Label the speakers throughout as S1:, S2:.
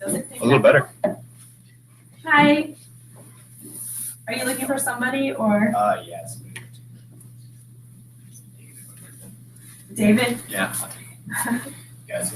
S1: A little better.
S2: Hi. Are you looking for somebody or?
S1: Yes.
S2: David?
S1: Yeah. Yes.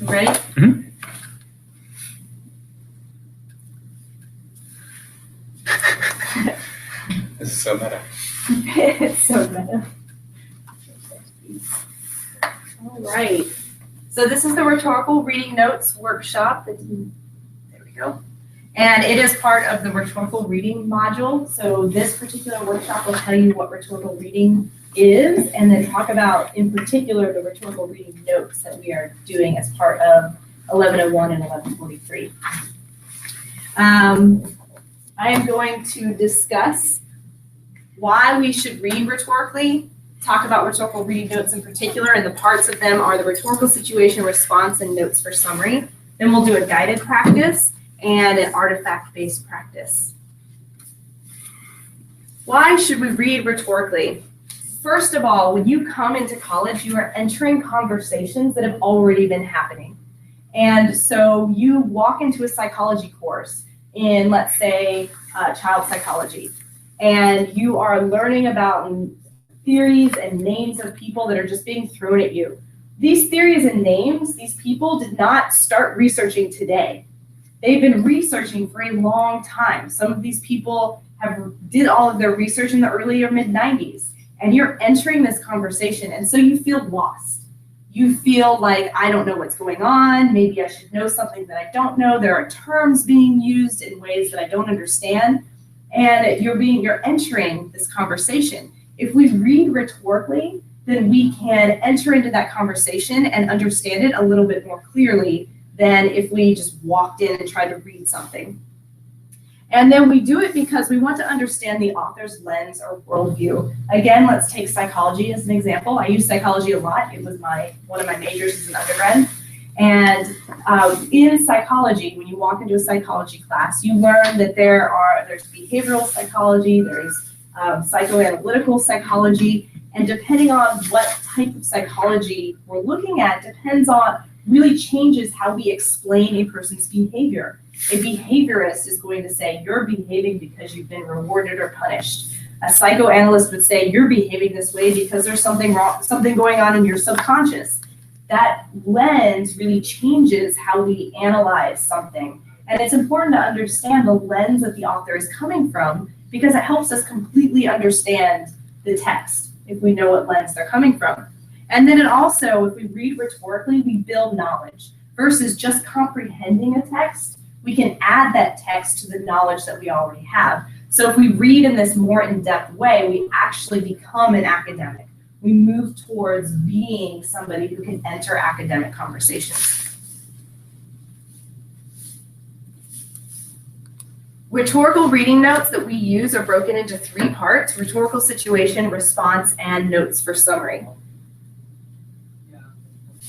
S2: Ready?
S1: Mm-hmm. This is so meta.
S2: It's so meta. All right. So this is the rhetorical reading notes workshop. There we go. And it is part of the rhetorical reading module. So this particular workshop will tell you what rhetorical reading is, and then talk about, in particular, the rhetorical reading notes that we are doing as part of 1101 and 1143. I am going to discuss why we should read rhetorically, talk about rhetorical reading notes in particular, and the parts of them are the rhetorical situation, response, and notes for summary. Then we'll do a guided practice and an artifact-based practice. Why should we read rhetorically? First of all, when you come into college, you are entering conversations that have already been happening. And so you walk into a psychology course in, let's say, child psychology, and you are learning about theories and names of people that are just being thrown at you. These theories and names, these people did not start researching today. They've been researching for a long time. Some of these people did all of their research in the early or mid-90s, and you're entering this conversation, and so you feel lost. You feel like, I don't know what's going on, maybe I should know something that I don't know, there are terms being used in ways that I don't understand, and you're entering this conversation. If we read rhetorically, then we can enter into that conversation and understand it a little bit more clearly than if we just walked in and tried to read something. And then we do it because we want to understand the author's lens or worldview. Again, let's take psychology as an example. I use psychology a lot. It was one of my majors as an undergrad. And in psychology, when you walk into a psychology class, you learn that there's behavioral psychology, there's psychoanalytical psychology, and depending on what type of psychology we're looking at really changes how we explain a person's behavior. A behaviorist is going to say, you're behaving because you've been rewarded or punished. A psychoanalyst would say, you're behaving this way because there's something wrong, something going on in your subconscious. That lens really changes how we analyze something. And it's important to understand the lens that the author is coming from, because it helps us completely understand the text if we know what lens they're coming from. And then it also, if we read rhetorically, we build knowledge. Versus just comprehending a text, we can add that text to the knowledge that we already have. So if we read in this more in-depth way, we actually become an academic. We move towards being somebody who can enter academic conversations. Rhetorical reading notes that we use are broken into 3 parts: rhetorical situation, response, and notes for summary.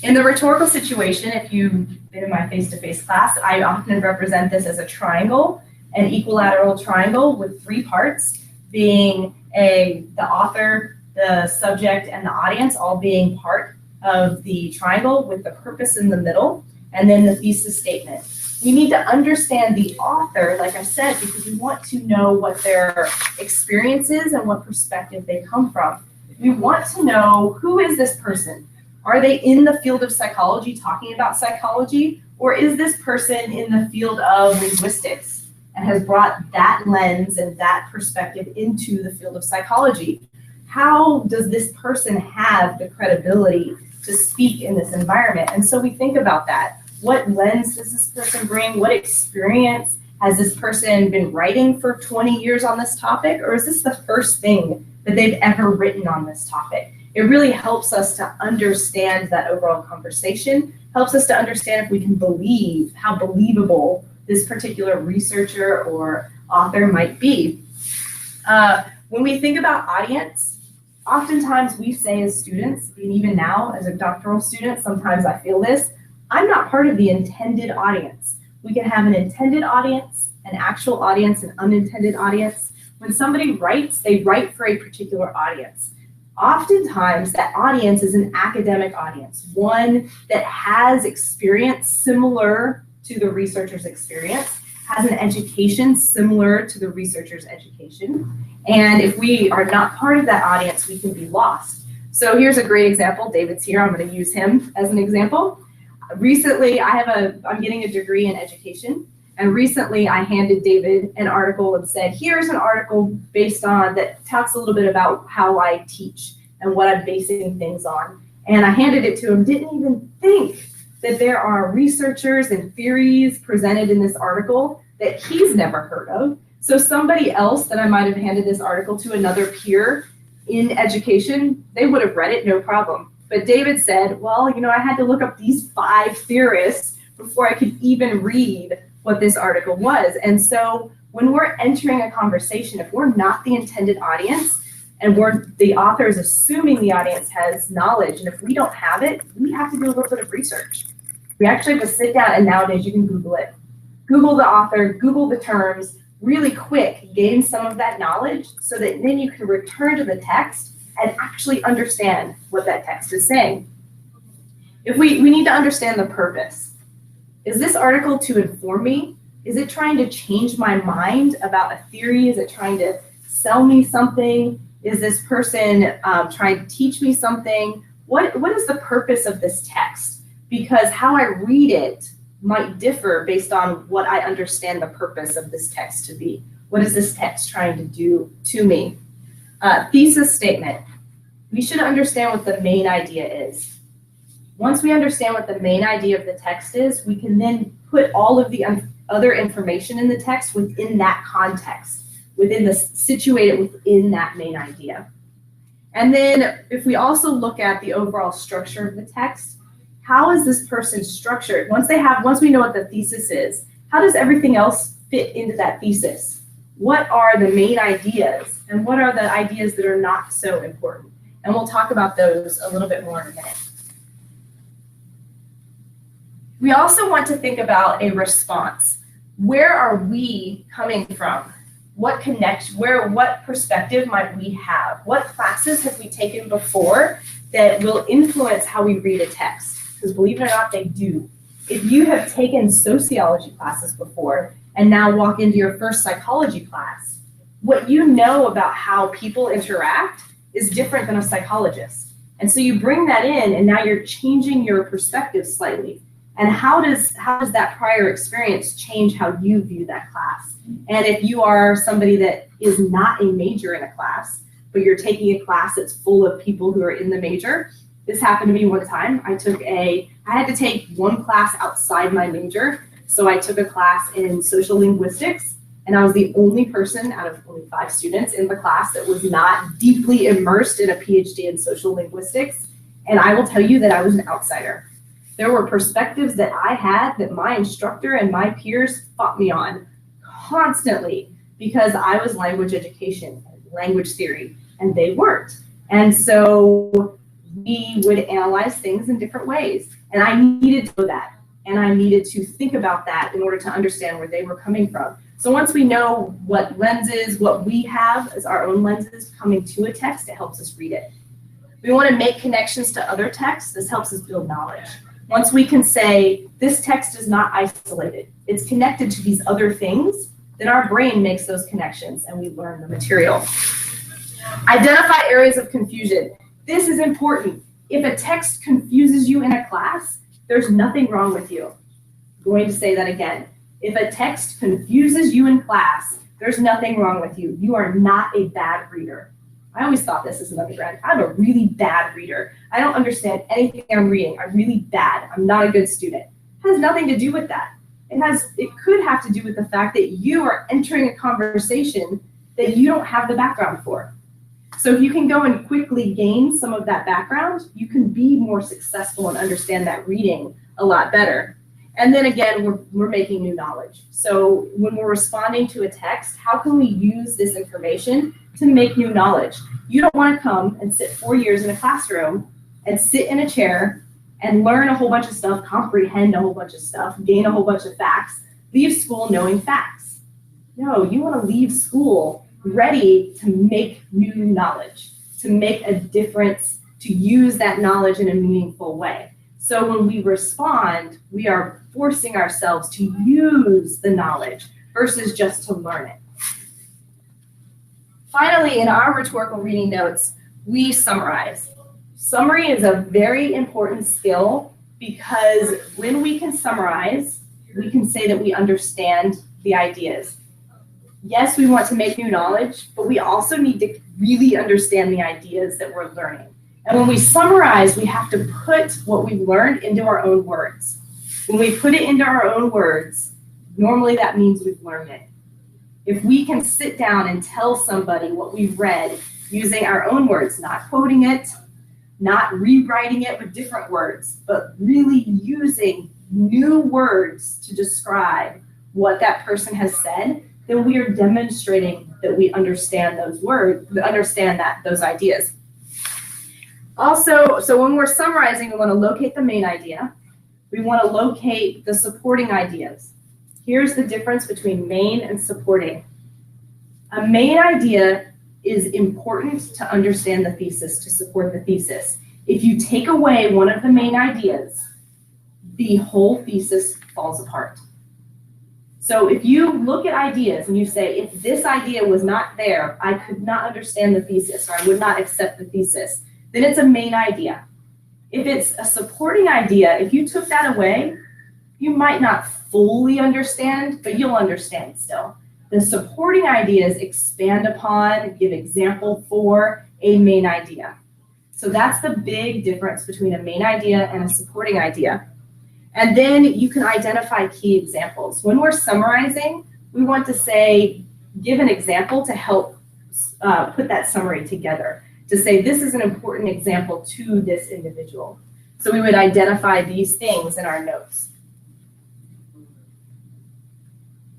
S2: In the rhetorical situation, if you've been in my face-to-face class, I often represent this as a triangle, an equilateral triangle with 3 parts, being the author, the subject, and the audience all being part of the triangle, with the purpose in the middle, and then the thesis statement. We need to understand the author, like I said, because we want to know what their experience is and what perspective they come from. We want to know, who is this person? Are they in the field of psychology talking about psychology, or is this person in the field of linguistics and has brought that lens and that perspective into the field of psychology? How does this person have the credibility to speak in this environment? And so we think about that. What lens does this person bring? What experience Has this person been writing for 20 years on this topic, or is this the first thing that they've ever written on this topic? It really helps us to understand that overall conversation, helps us to understand if we can believe how believable this particular researcher or author might be. When we think about audience, oftentimes we say as students, and even now as a doctoral student, sometimes I feel this, I'm not part of the intended audience. We can have an intended audience, an actual audience, an unintended audience. When somebody writes, they write for a particular audience. Oftentimes, that audience is an academic audience, one that has experience similar to the researcher's experience, has an education similar to the researcher's education. And if we are not part of that audience, we can be lost. So here's a great example. David's here. I'm going to use him as an example. Recently, I'm getting a degree in education. And recently I handed David an article and said, here's an article based on that talks a little bit about how I teach and what I'm basing things on. And I handed it to him, didn't even think that there are researchers and theories presented in this article that he's never heard of. So somebody else that I might have handed this article to, another peer in education, they would have read it, no problem. But David said, well, you know, I had to look up these 5 theorists before I could even read what this article was. And so when we're entering a conversation, if we're not the intended audience and the author is assuming the audience has knowledge, and if we don't have it, we have to do a little bit of research. We actually have to sit down, and nowadays you can Google it. Google the author, Google the terms, really quick, gain some of that knowledge so that then you can return to the text and actually understand what that text is saying. If we need to understand the purpose. Is this article to inform me? Is it trying to change my mind about a theory? Is it trying to sell me something? Is this person trying to teach me something? What is the purpose of this text? Because how I read it might differ based on what I understand the purpose of this text to be. What is this text trying to do to me? Thesis statement. We should understand what the main idea is. Once we understand what the main idea of the text is, we can then put all of the other information in the text within that context, situate it within that main idea. And then if we also look at the overall structure of the text, how is this person structured? Once we know what the thesis is, how does everything else fit into that thesis? What are the main ideas and what are the ideas that are not so important? And we'll talk about those a little bit more in a minute. We also want to think about a response. Where are we coming from? What perspective might we have? What classes have we taken before that will influence how we read a text? Because believe it or not, they do. If you have taken sociology classes before and now walk into your first psychology class, what you know about how people interact is different than a psychologist. And so you bring that in and now you're changing your perspective slightly. And how does that prior experience change how you view that class? And if you are somebody that is not a major in a class, but you're taking a class that's full of people who are in the major, this happened to me one time. I had to take one class outside my major. So I took a class in social linguistics, and I was the only person out of only 5 students in the class that was not deeply immersed in a PhD in social linguistics. And I will tell you that I was an outsider. There were perspectives that I had that my instructor and my peers fought me on constantly because I was language education, language theory, and they weren't. And so we would analyze things in different ways. And I needed to know that. And I needed to think about that in order to understand where they were coming from. So once we know what lenses, what we have as our own lenses coming to a text, it helps us read it. We want to make connections to other texts. This helps us build knowledge. Once we can say, this text is not isolated, it's connected to these other things, then our brain makes those connections and we learn the material. Identify areas of confusion. This is important. If a text confuses you in a class, there's nothing wrong with you. I'm going to say that again. If a text confuses you in class, there's nothing wrong with you. You are not a bad reader. I always thought this as an undergrad. I'm a really bad reader. I don't understand anything I'm reading. I'm really bad. I'm not a good student. It has nothing to do with that. It could have to do with the fact that you are entering a conversation that you don't have the background for. So if you can go and quickly gain some of that background, you can be more successful and understand that reading a lot better. And then again, we're making new knowledge. So when we're responding to a text, how can we use this information to make new knowledge? You don't want to come and sit 4 years in a classroom and sit in a chair and learn a whole bunch of stuff, comprehend a whole bunch of stuff, gain a whole bunch of facts, leave school knowing facts. No, you want to leave school ready to make new knowledge, to make a difference, to use that knowledge in a meaningful way. So when we respond, we are forcing ourselves to use the knowledge versus just to learn it. Finally, in our rhetorical reading notes, we summarize. Summary is a very important skill because when we can summarize, we can say that we understand the ideas. Yes, we want to make new knowledge, but we also need to really understand the ideas that we're learning. And when we summarize, we have to put what we've learned into our own words. When we put it into our own words, normally that means we've learned it. If we can sit down and tell somebody what we've read using our own words, not quoting it, not rewriting it with different words, but really using new words to describe what that person has said, then we are demonstrating that we understand those words, those ideas. Also, so when we're summarizing, we want to locate the main idea. We want to locate the supporting ideas. Here's the difference between main and supporting. A main idea is important to understand the thesis, to support the thesis. If you take away one of the main ideas, the whole thesis falls apart. So if you look at ideas and you say, if this idea was not there, I could not understand the thesis, or I would not accept the thesis, then it's a main idea. If it's a supporting idea, if you took that away, you might not fully understand, but you'll understand still. The supporting ideas expand upon, give example for a main idea. So that's the big difference between a main idea and a supporting idea. And then you can identify key examples. When we're summarizing, we want to say, give an example to help put that summary together, to say this is an important example to this individual. So we would identify these things in our notes.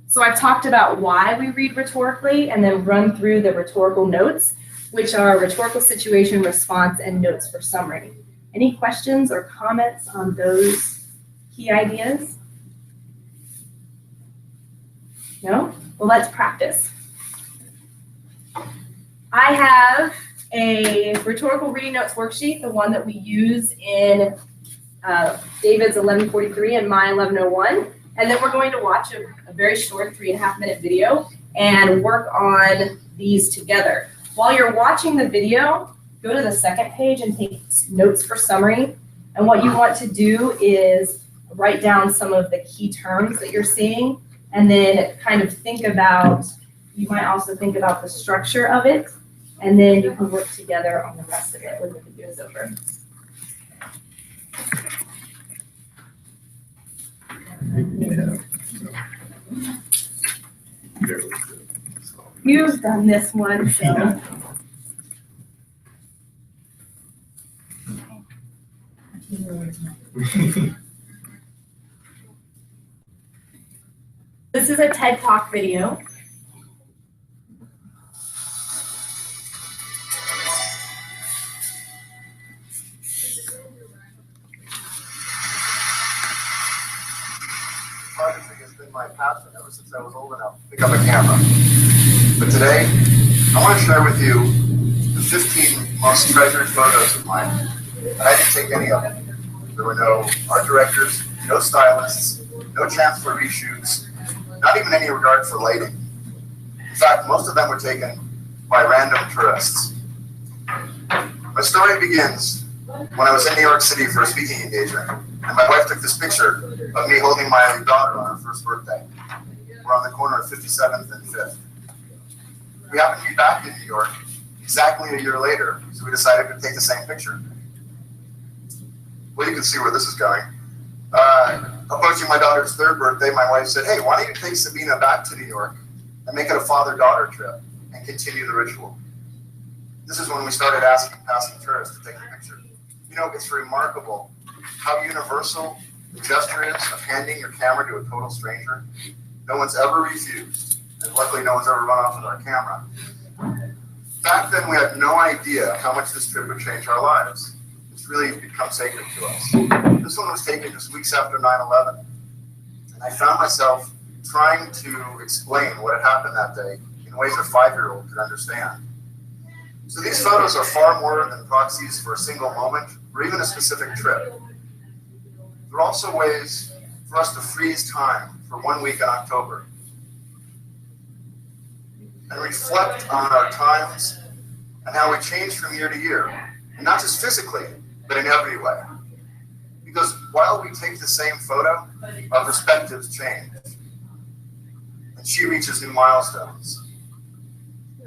S2: So I've talked about why we read rhetorically and then run through the rhetorical notes, which are rhetorical situation, response, and notes for summary. Any questions or comments on those key ideas? No? Well, let's practice. I have a rhetorical reading notes worksheet, the one that we use in David's 1143 and my 1101. And then we're going to watch a very short 3.5-minute video and work on these together. While you're watching the video, go to the second page and take notes for summary. And what you want to do is write down some of the key terms that you're seeing, and then kind of think about, you might also think about the structure of it, and then you can work together on the rest of it when the video is over.
S1: Yeah.
S2: You've done this one, so. This is a TED Talk video.
S3: Photography has been my passion ever since I was old enough to pick up a camera. But today, I want to share with you the 15 most treasured photos of mine. And I didn't take any of them. There were no art directors, no stylists, no chance for reshoots, not even any regard for lighting. In fact, most of them were taken by random tourists. My story begins when I was in New York City for a speaking engagement, and my wife took this picture of me holding my daughter on her first birthday. We're on the corner of 57th and 5th. We happened to be back in New York exactly a year later, so we decided to take the same picture. Well, you can see where this is going. Approaching my daughter's 3rd birthday, my wife said, hey, why don't you take Sabina back to New York and make it a father-daughter trip and continue the ritual? This is when we started asking passing tourists to take a picture. You know, it's remarkable how universal the gesture is of handing your camera to a total stranger. No one's ever refused, and luckily no one's ever run off with our camera. Back then, we had no idea how much this trip would change our lives. It's really become sacred to us. This one was taken just weeks after 9/11, and I found myself trying to explain what had happened that day in ways a 5-year-old could understand. So these photos are far more than proxies for a single moment or even a specific trip. They're also ways for us to freeze time for 1 week in October and reflect on our times and how we change from year to year, and not just physically, but in every way. Because while we take the same photo, our perspectives change, and she reaches new milestones.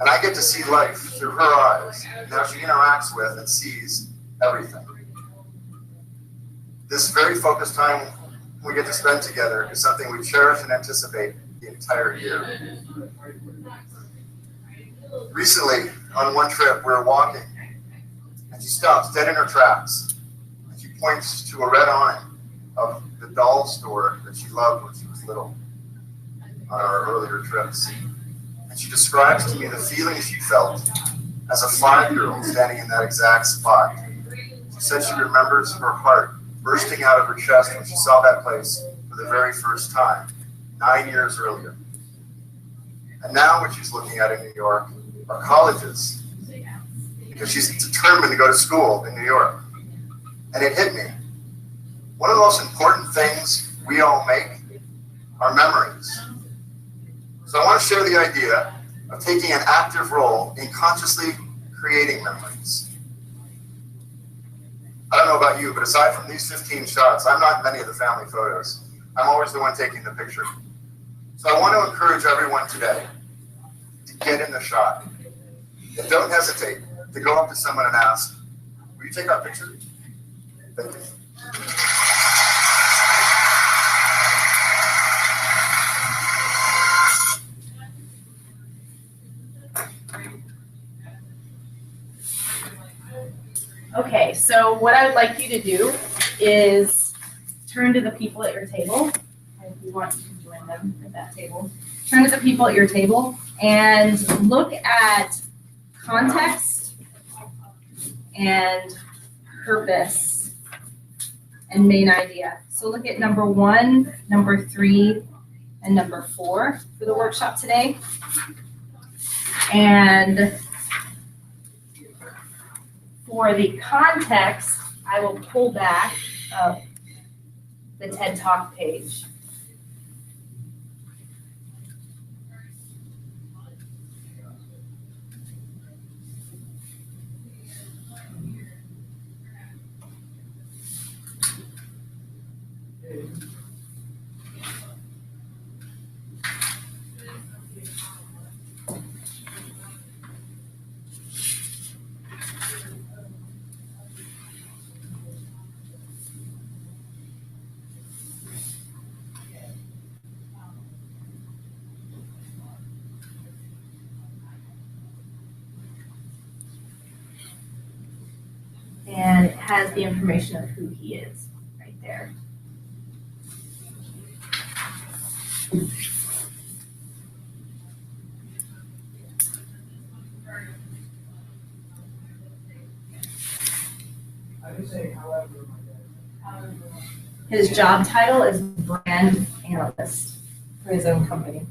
S3: And I get to see life through her eyes, and how she interacts with and sees everything. This very focused time we get to spend together is something we cherish and anticipate the entire year. Recently, on one trip, we were walking, and she stops dead in her tracks, and she points to a red awning of the doll store that she loved when she was little on our earlier trips. And she describes to me the feeling she felt as a 5-year-old standing in that exact spot. She said she remembers her heart bursting out of her chest when she saw that place for the very first time, 9 years earlier. And now what she's looking at in New York are colleges, because she's determined to go to school in New York. And it hit me. One of the most important things we all make are memories. So I want to share the idea of taking an active role in consciously creating memories. I don't know about you, but aside from these 15 shots, I'm not in many of the family photos. I'm always the one taking the picture. So I want to encourage everyone today to get in the shot. And don't hesitate to go up to someone and ask, will you take our picture? Thank you.
S2: Okay, so what I would like you to do is turn to the people at your table. If you want, you can join them at that table. Turn to the people at your table and look at context and purpose and main idea. So look at number 1, number 3, and number 4 for the workshop today. And for the context, I will pull back the TED Talk page. And it has the information of who he is right there. His job title is brand analyst for his own company.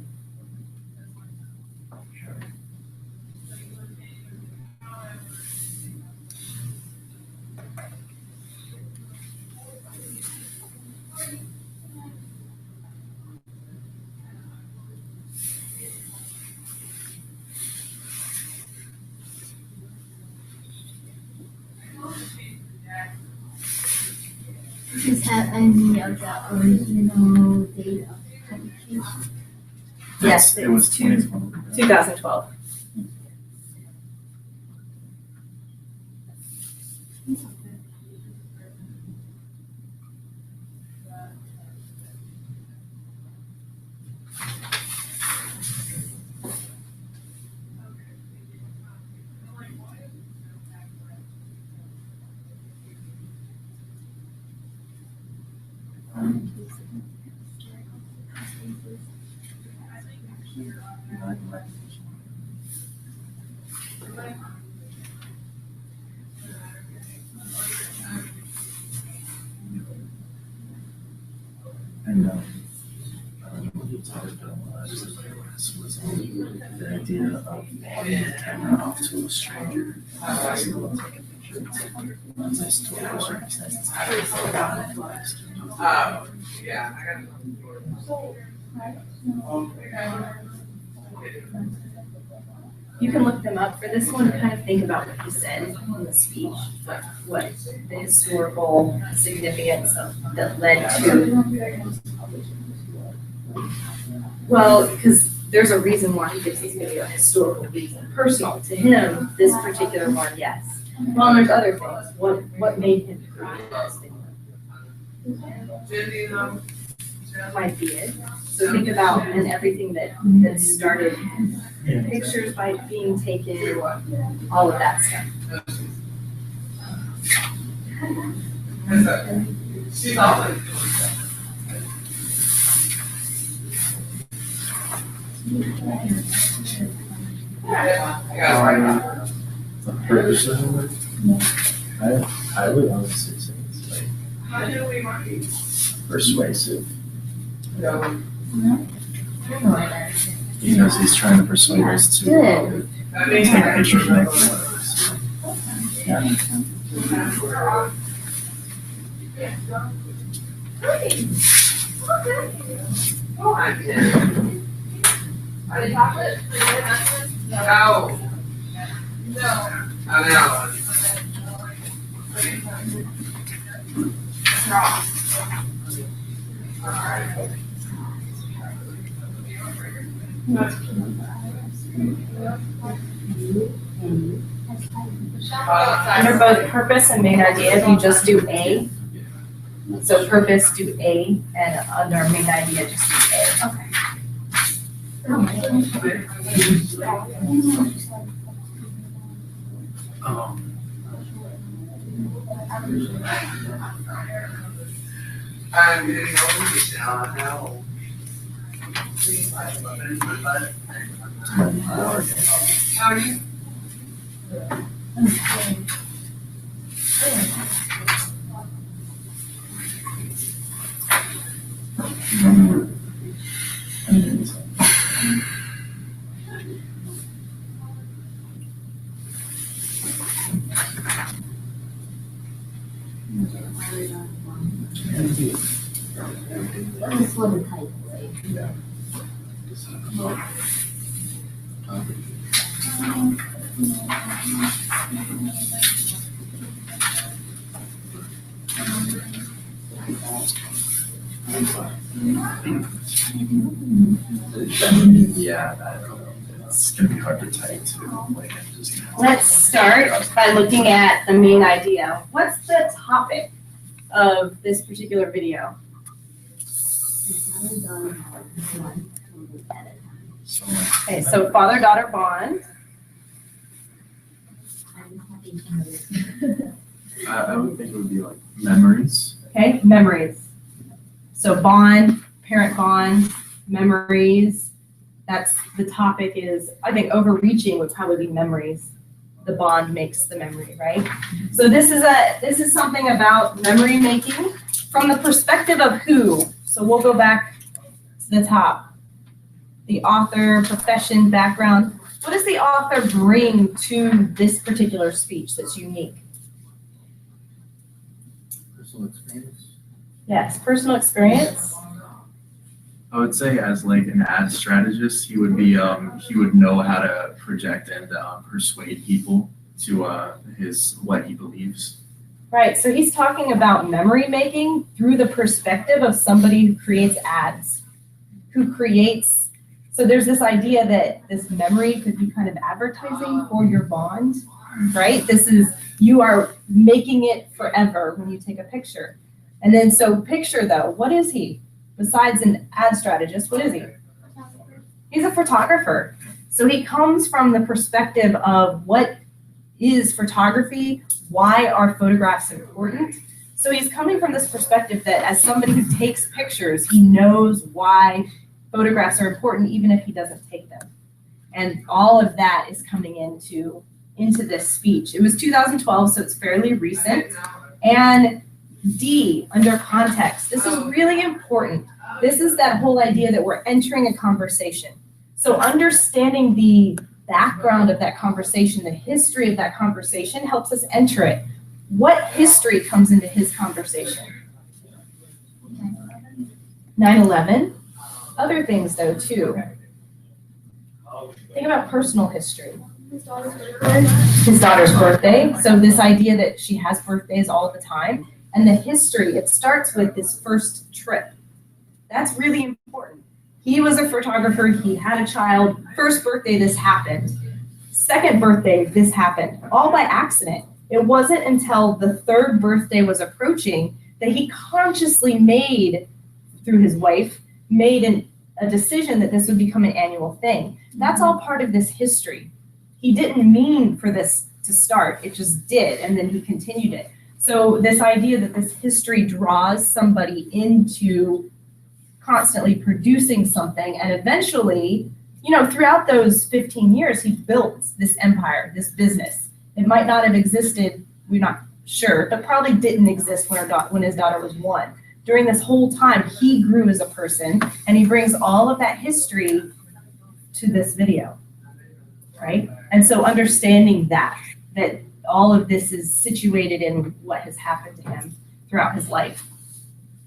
S1: Does this have any of the original date of publication?
S2: Yes,
S4: It was 2012.
S2: 2012.
S4: And what you talked about was the idea of handing the camera off to a stranger.
S2: You can look them up for this one, kind of think about what you said in the speech, what the historical significance of that led to. Well, because there's a reason why he gives this video a historical reason. Personal to him, this particular one, yes. Well, and there's other things. What made him create this video? Might be it. So think about and everything that started pictures by being taken, all of that stuff.
S4: The purpose of it, I would honestly say it's like persuasive. Because he's trying to persuade us to take pictures and make photos. Yeah.
S2: Under both purpose and main idea, if you just do A. So purpose, do A, and under main idea, just do A. Okay.
S5: I'm getting over now. How are you?
S1: That's what the title is.
S4: Yeah, it's gonna be hard to type too. Like, I'm just gonna
S2: Let's start by looking at the main idea. What's the topic of this particular video? Okay, so father-daughter bond.
S4: I would think it would be like memories.
S2: Okay, memories. So bond, parent bond, memories. That's the topic is, I think overreaching would probably be memories. The bond makes the memory, right? So this is something about memory making from the perspective of who? So we'll go back to the top. The author, profession, background. What does the author bring to this particular speech that's unique?
S4: Personal experience.
S2: Yes, personal experience.
S4: I would say as like an ad strategist, he would be he would know how to project and persuade people to what he believes.
S2: Right, so he's talking about memory making through the perspective of somebody who creates ads, so there's this idea that this memory could be kind of advertising for your bond, right? You are making it forever when you take a picture. And then so picture though, what is he? Besides an ad strategist, what is he? He's a photographer. So he comes from the perspective of what is photography? Why are photographs important? So he's coming from this perspective that as somebody who takes pictures, he knows why photographs are important even if he doesn't take them. And all of that is coming into this speech. It was 2012, so it's fairly recent. And D, under context, this is really important. This is that whole idea that we're entering a conversation. So understanding the background of that conversation, the history of that conversation helps us enter it. What history comes into his conversation? 9/11. Other things though too. Think about personal history. His daughter's birthday. So this idea that she has birthdays all the time. And the history, it starts with this first trip. That's really important. He was a photographer, he had a child, first birthday this happened. Second birthday this happened, all by accident. It wasn't until the third birthday was approaching that he consciously made, through his wife, made a decision that this would become an annual thing. That's all part of this history. He didn't mean for this to start, it just did, and then he continued it. So this idea that this history draws somebody into constantly producing something, and eventually, throughout those 15 years, he built this empire, this business. It might not have existed, we're not sure, but probably didn't exist when his daughter was 1. During this whole time, he grew as a person, and he brings all of that history to this video, right? And so understanding that all of this is situated in what has happened to him throughout his life.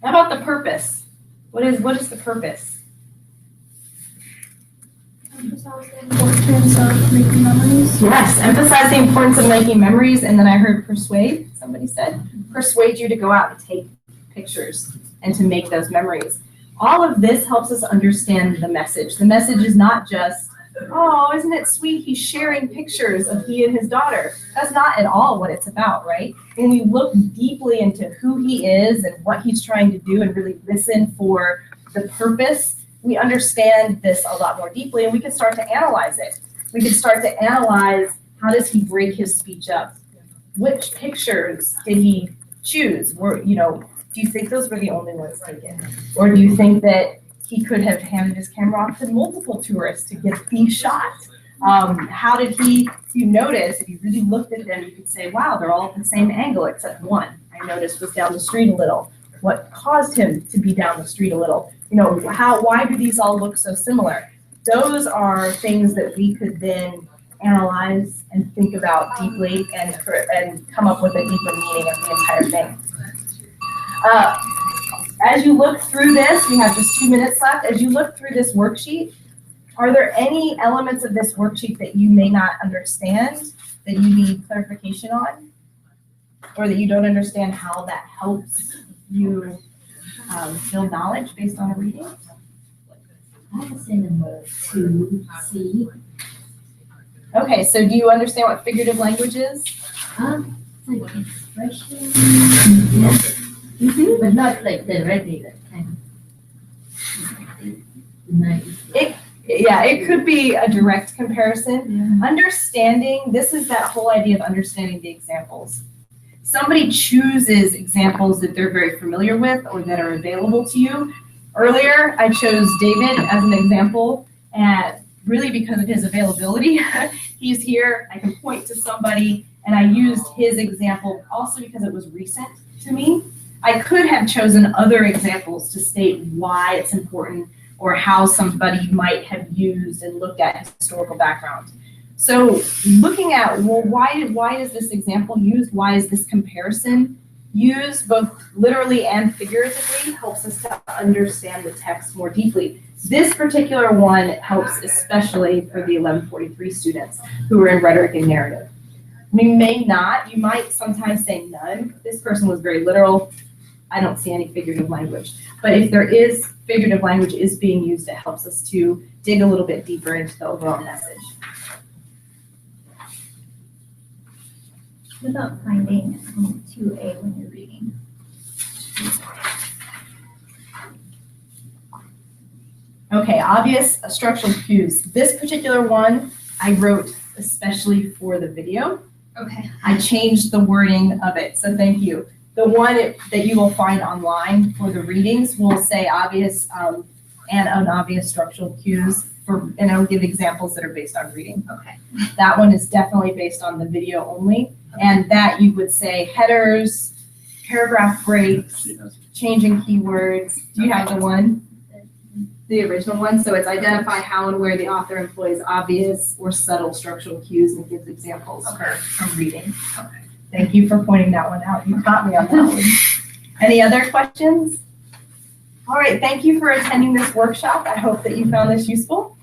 S2: How about the purpose? What is the purpose?
S1: Emphasize the importance of making memories.
S2: Yes, emphasize the importance of making memories, and then I heard persuade, somebody said. Persuade you to go out and take pictures and to make those memories. All of this helps us understand the message. The message is not just, oh, isn't it sweet he's sharing pictures of he and his daughter. That's not at all what it's about, right? When we look deeply into who he is and what he's trying to do and really listen for the purpose, we understand this a lot more deeply, and we can start to analyze it. We can start to analyze, how does he break his speech up? Which pictures did he choose? Do you think those were the only ones taken? Or do you think that he could have handed his camera off to multiple tourists to get these shots? How did if you notice, if you really looked at them, you could say, wow, they're all at the same angle except one I noticed was down the street a little. What caused him to be down the street a little? Why do these all look so similar? Those are things that we could then analyze and think about deeply and come up with a deeper meaning of the entire thing. As you look through this, we have just 2 minutes left. As you look through this worksheet, are there any elements of this worksheet that you may not understand, that you need clarification on, or that you don't understand how that helps you build knowledge based on a reading?
S1: I have seen number 2C.
S2: Okay, so do you understand what figurative language is?
S1: Like expression,
S2: Mm-hmm.
S1: but not like the regular kind of. Nice.
S2: It could be a direct comparison. Understanding, this is that whole idea of understanding the examples. Somebody chooses examples that they're very familiar with or that are available to you. Earlier, I chose David as an example, and really because of his availability. He's here, I can point to somebody, and I used his example also because it was recent to me. I could have chosen other examples to state why it's important or how somebody might have used and looked at historical background. So looking at, well, why is this example used? Why is this comparison used? Both literally and figuratively helps us to understand the text more deeply. This particular one helps especially for the 1143 students who are in rhetoric and narrative. You might sometimes say none. This person was very literal. I don't see any figurative language. But if there is figurative language is being used, it helps us to dig a little bit deeper into the overall message.
S1: What about finding 2A when you're reading?
S2: Okay, obvious structural cues. This particular one I wrote especially for the video.
S1: Okay.
S2: I changed the wording of it, so thank you. The one that you will find online for the readings will say obvious and unobvious structural cues and I'll give examples that are based on reading.
S1: Okay.
S2: That one is definitely based on the video only. And that you would say headers, paragraph breaks, changing keywords. Do you have the one? The original one? So it's identify how and where the author employs obvious or subtle structural cues and gives examples from reading.
S1: Okay.
S2: Thank you for pointing that one out. You caught me on that one. Any other questions? All right, thank you for attending this workshop. I hope that you found this useful.